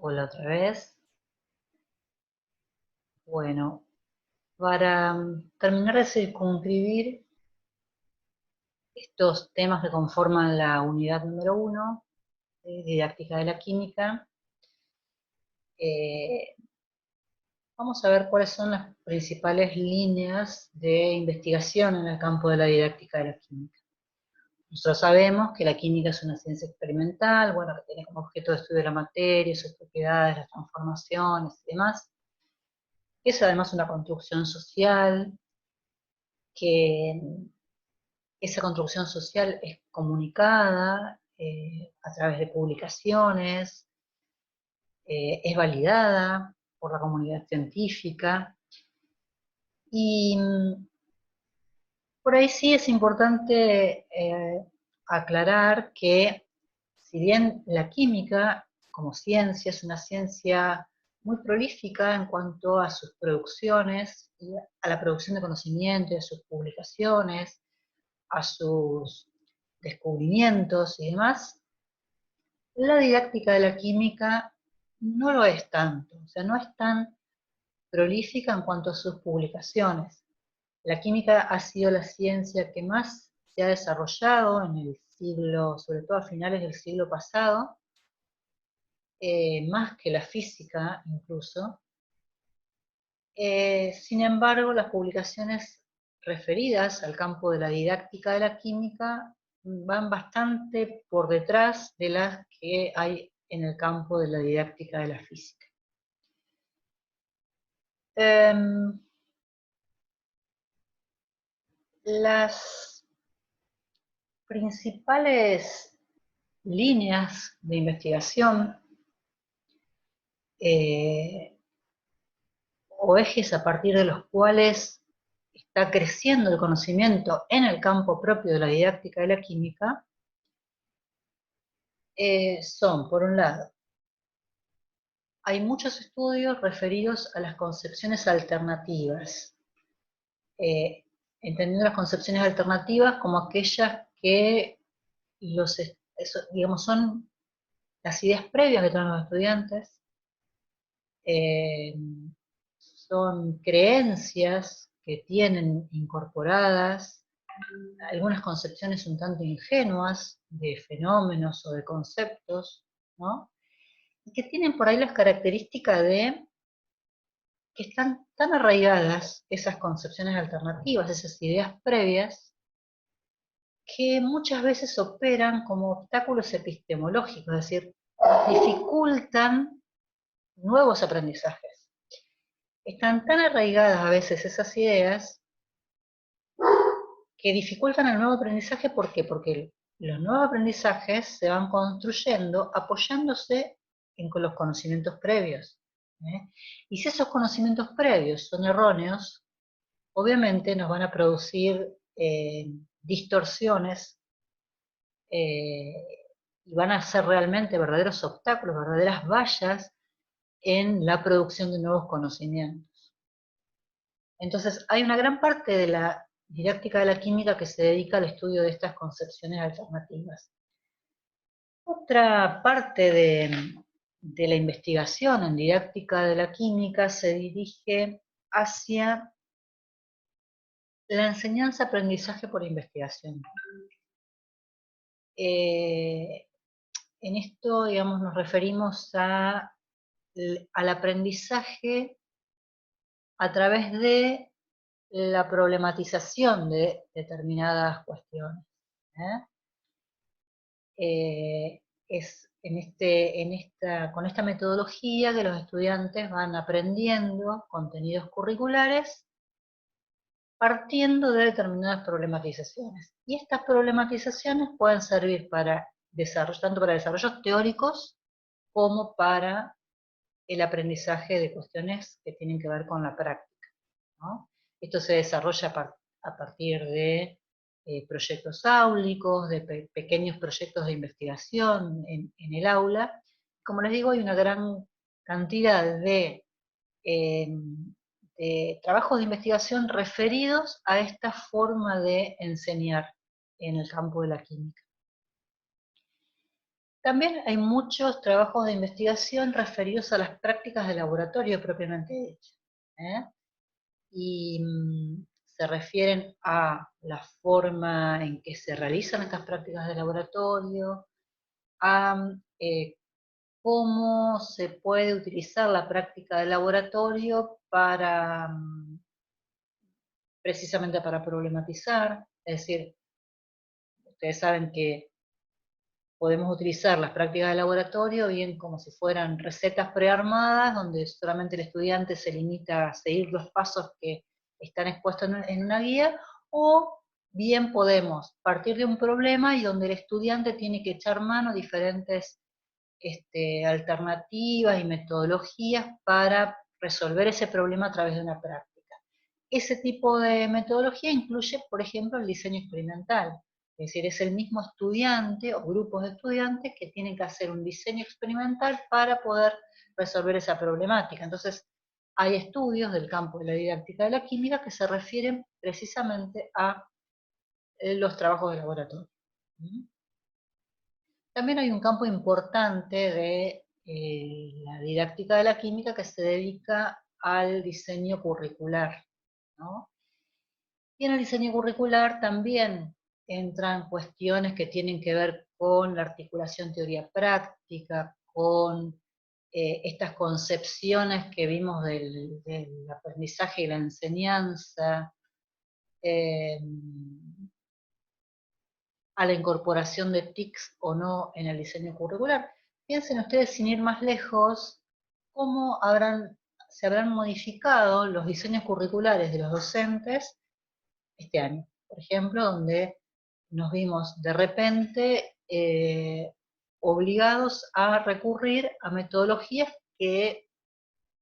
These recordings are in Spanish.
Hola otra vez. Bueno, para terminar de circunscribir estos temas que conforman la unidad número 1 de didáctica de la química, eh, vamos a ver cuáles son las principales líneas de investigación en el campo de la didáctica de la química. Nosotros sabemos que la química es una ciencia experimental, bueno, que tiene como objeto de estudio la materia, sus propiedades, las transformaciones y demás. Es además una construcción social que esa construcción social es comunicada a través de publicaciones, es validada por la comunidad científica y por ahí sí es importante aclarar que si bien la química como ciencia es una ciencia muy prolífica en cuanto a sus producciones, y a la producción de conocimiento y a sus publicaciones, a sus descubrimientos y demás, la didáctica de la química no lo es tanto, o sea, no es tan prolífica en cuanto a sus publicaciones. La química ha sido la ciencia que más se ha desarrollado en el siglo, sobre todo a finales del siglo pasado, más que la física incluso. Sin embargo, las publicaciones referidas al campo de la didáctica de la química van bastante por detrás de las que hay en el campo de la didáctica de la física. Em, las principales líneas de investigación eh, o ejes a partir de los cuales está creciendo el conocimiento en el campo propio de la didáctica de la química son, por un lado, hay muchos estudios referidos a las concepciones alternativas, eh, entendiendo las concepciones alternativas como aquellas que digamos, son las ideas previas que tienen los estudiantes, eh, son creencias que tienen incorporadas algunas concepciones un tanto ingenuas de fenómenos o de conceptos, ¿no? Y que tienen por ahí las características de que están tan arraigadas esas concepciones alternativas, esas ideas previas, que muchas veces operan como obstáculos epistemológicos, es decir, dificultan nuevos aprendizajes. Están tan arraigadas a veces esas ideas que dificultan el nuevo aprendizaje. ¿Por qué? Porque los nuevos aprendizajes se van construyendo apoyándose en los conocimientos previos. ¿Eh? Y si esos conocimientos previos son erróneos, obviamente nos van a producir distorsiones eh, y van a ser realmente verdaderos obstáculos, verdaderas vallas en la producción de nuevos conocimientos. Entonces, hay una gran parte de la didáctica de la química que se dedica al estudio de estas concepciones alternativas. Otra parte de la investigación en didáctica de la química se dirige hacia la enseñanza-aprendizaje por investigación. En esto, digamos, nos referimos al aprendizaje a través de la problematización de determinadas cuestiones. ¿Eh? Es con esta metodología que los estudiantes van aprendiendo contenidos curriculares partiendo de determinadas problematizaciones. Y estas problematizaciones pueden servir tanto para desarrollos teóricos como para el aprendizaje de cuestiones que tienen que ver con la práctica, ¿no? Esto se desarrolla a partir de proyectos áulicos, de pequeños proyectos de investigación en el aula. Como les digo, hay una gran cantidad eh, de trabajos de investigación referidos a esta forma de enseñar en el campo de la química. También hay muchos trabajos de investigación referidos a las prácticas de laboratorio propiamente dichas, ¿eh? Y se refieren a la forma en que se realizan estas prácticas de laboratorio, a cómo se puede utilizar la práctica de laboratorio para, precisamente para problematizar, es decir, ustedes saben que podemos utilizar las prácticas de laboratorio bien como si fueran recetas prearmadas, donde solamente el estudiante se limita a seguir los pasos que están expuestos en una guía, o bien podemos partir de un problema y donde el estudiante tiene que echar mano a diferentes alternativas y metodologías para resolver ese problema a través de una práctica. Ese tipo de metodología incluye, por ejemplo, el diseño experimental. Es decir, es el mismo estudiante o grupos de estudiantes que tienen que hacer un diseño experimental para poder resolver esa problemática. Entonces, hay estudios del campo de la didáctica de la química que se refieren precisamente a los trabajos de laboratorio. También hay un campo importante de la didáctica de la química que se dedica al diseño curricular, ¿no? Y en el diseño curricular también entran cuestiones que tienen que ver con la articulación teoría-práctica, con estas concepciones que vimos del aprendizaje y la enseñanza, eh, a la incorporación de TICs o no en el diseño curricular. Piensen ustedes, sin ir más lejos, cómo se habrán modificado los diseños curriculares de los docentes este año. Por ejemplo, donde nos vimos de repente obligados a recurrir a metodologías que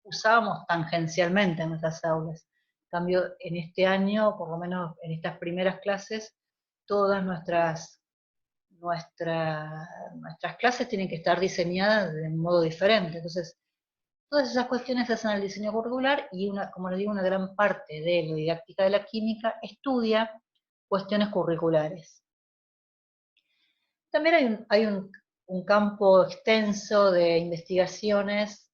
usábamos tangencialmente en nuestras aulas. En cambio, en este año, por lo menos en estas primeras clases, todas nuestras clases tienen que estar diseñadas de un modo diferente. Entonces, todas esas cuestiones se hacen al diseño curricular y, como les digo, una gran parte de la didáctica de la química estudia cuestiones curriculares. También hay un campo extenso de investigaciones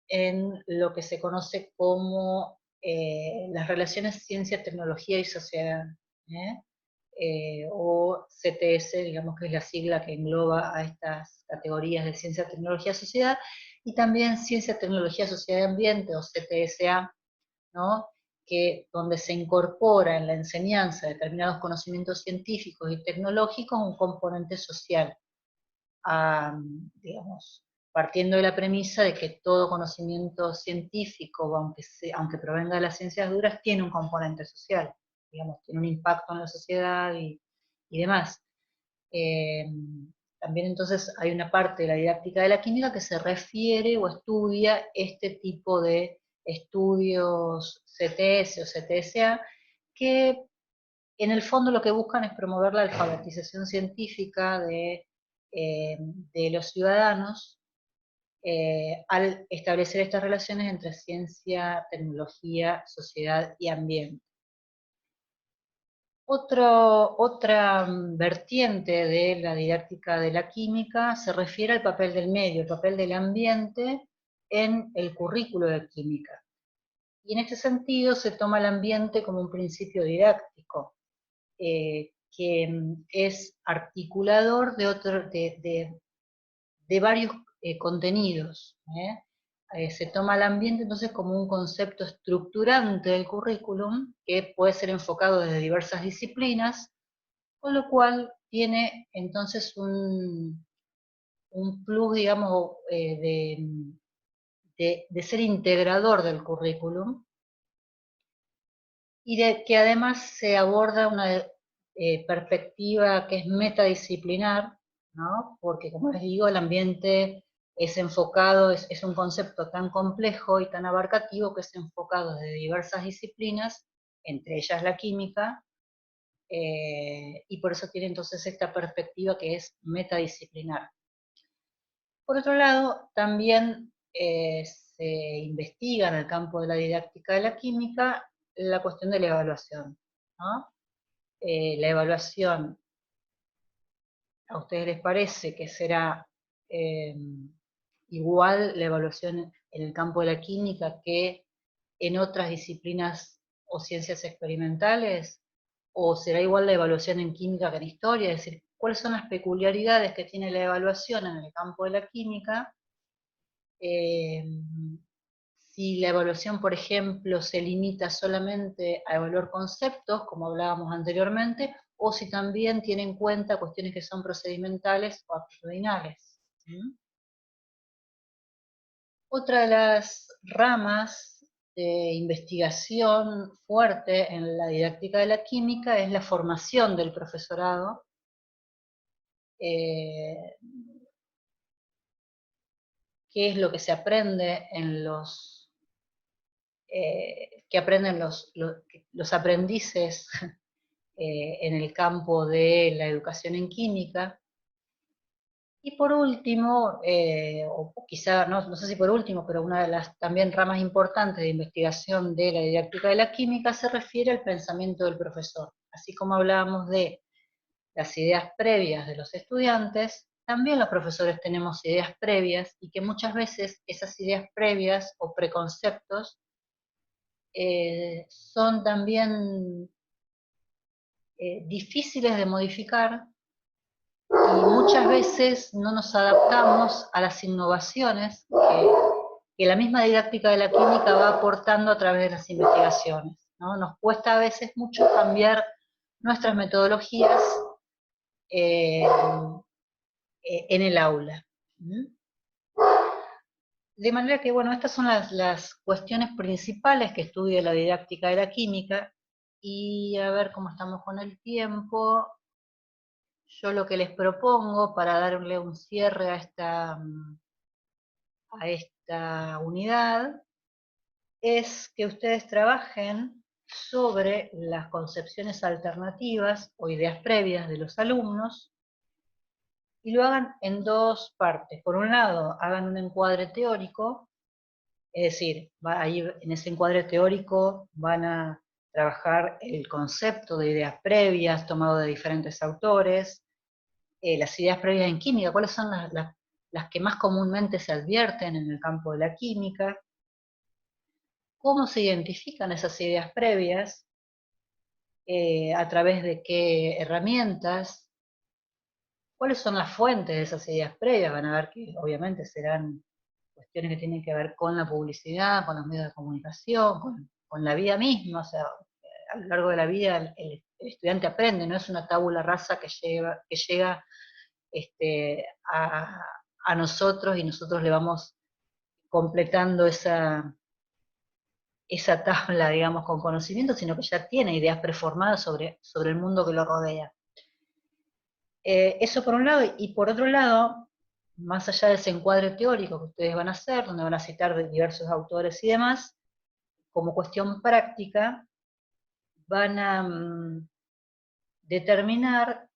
en lo que se conoce como las relaciones ciencia, tecnología y sociedad. ¿eh? O CTS, digamos que es la sigla que engloba a estas categorías de ciencia, tecnología, sociedad, y también ciencia, tecnología, sociedad y ambiente, o CTSA, ¿no? Donde se incorpora en la enseñanza de determinados conocimientos científicos y tecnológicos un componente social, digamos, partiendo de la premisa de que todo conocimiento científico, aunque provenga de las ciencias duras, tiene un componente social, digamos, tiene un impacto en la sociedad y demás. Eh, También entonces hay una parte de la didáctica de la química que se refiere o estudia este tipo de estudios CTS o CTSA, que en el fondo lo que buscan es promover la alfabetización científica de los ciudadanos al establecer estas relaciones entre ciencia, tecnología, sociedad y ambiente. Otra vertiente de la didáctica de la química se refiere al papel del medio, el papel del ambiente en el currículo de química. Y en este sentido se toma el ambiente como un principio didáctico, que es articulador de varios contenidos. Se toma el ambiente entonces como un concepto estructurante del currículum que puede ser enfocado desde diversas disciplinas, con lo cual tiene entonces un plus, digamos, de ser integrador del currículum, y de que además se aborda una perspectiva que es metadisciplinar, ¿no? Porque como les digo, el ambiente es enfocado, es un concepto tan complejo y tan abarcativo que es enfocado desde diversas disciplinas, entre ellas la química, y por eso tiene entonces esta perspectiva que es metadisciplinar. Por otro lado, también se investiga en el campo de la didáctica de la química la cuestión de la evaluación, ¿no? La evaluación, ¿a ustedes les parece que será igual la evaluación en el campo de la química que en otras disciplinas o ciencias experimentales? ¿O será igual la evaluación en química que en historia? Es decir, ¿cuáles son las peculiaridades que tiene la evaluación en el campo de la química? Eh, si la evaluación, por ejemplo, se limita solamente a evaluar conceptos, como hablábamos anteriormente, o si también tiene en cuenta cuestiones que son procedimentales o actitudinales. Otra de las ramas de investigación fuerte en la didáctica de la química es la formación del profesorado. ¿Qué es lo que se aprende en que aprenden los aprendices en el campo de la educación en química? Y por último, o quizá, no sé si por último, pero una de las también ramas importantes de investigación de la didáctica de la química se refiere al pensamiento del profesor. Así como hablábamos de las ideas previas de los estudiantes, también los profesores tenemos ideas previas y que muchas veces esas ideas previas o preconceptos son también difíciles de modificar y muchas veces no nos adaptamos a las innovaciones que la misma didáctica de la química va aportando a través de las investigaciones, ¿no? Nos cuesta a veces mucho cambiar nuestras metodologías en el aula. De manera que, bueno, estas son las cuestiones principales que estudia la didáctica de la química, y a ver cómo estamos con el tiempo. Yo lo que les propongo para darle un cierre a esta unidad es que ustedes trabajen sobre las concepciones alternativas o ideas previas de los alumnos y lo hagan en dos partes. Por un lado, hagan un encuadre teórico, es decir, ahí en ese encuadre teórico van a trabajar el concepto de ideas previas tomado de diferentes autores, las ideas previas en química, cuáles son las que más comúnmente se advierten en el campo de la química, cómo se identifican esas ideas previas, a través de qué herramientas, cuáles son las fuentes de esas ideas previas. Van a ver que obviamente serán cuestiones que tienen que ver con la publicidad, con los medios de comunicación, con la vida misma. O sea, a lo largo de la vida el estudiante aprende, no es una tabula rasa que llega a nosotros y nosotros le vamos completando esa tabla, digamos, con conocimiento, sino que ya tiene ideas preformadas sobre el mundo que lo rodea. Eso por un lado, y por otro lado, más allá de ese encuadre teórico que ustedes van a hacer, donde van a citar de diversos autores y demás, como cuestión práctica, van a determinar,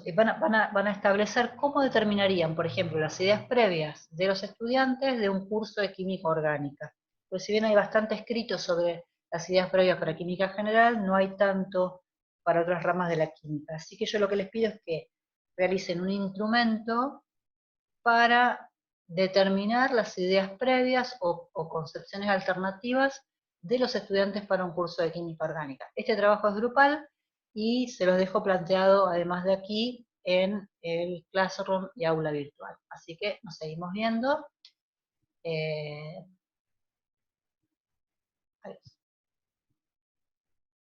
van a establecer cómo determinarían, por ejemplo, las ideas previas de los estudiantes de un curso de química orgánica. Pues si bien hay bastante escrito sobre las ideas previas para química general, no hay tanto para otras ramas de la química. Así que yo lo que les pido es que realicen un instrumento para determinar las ideas previas o concepciones alternativas de los estudiantes para un curso de química orgánica. Este trabajo es grupal y se los dejo planteado, además de aquí, en el Classroom y aula virtual. Así que nos seguimos viendo. Adiós.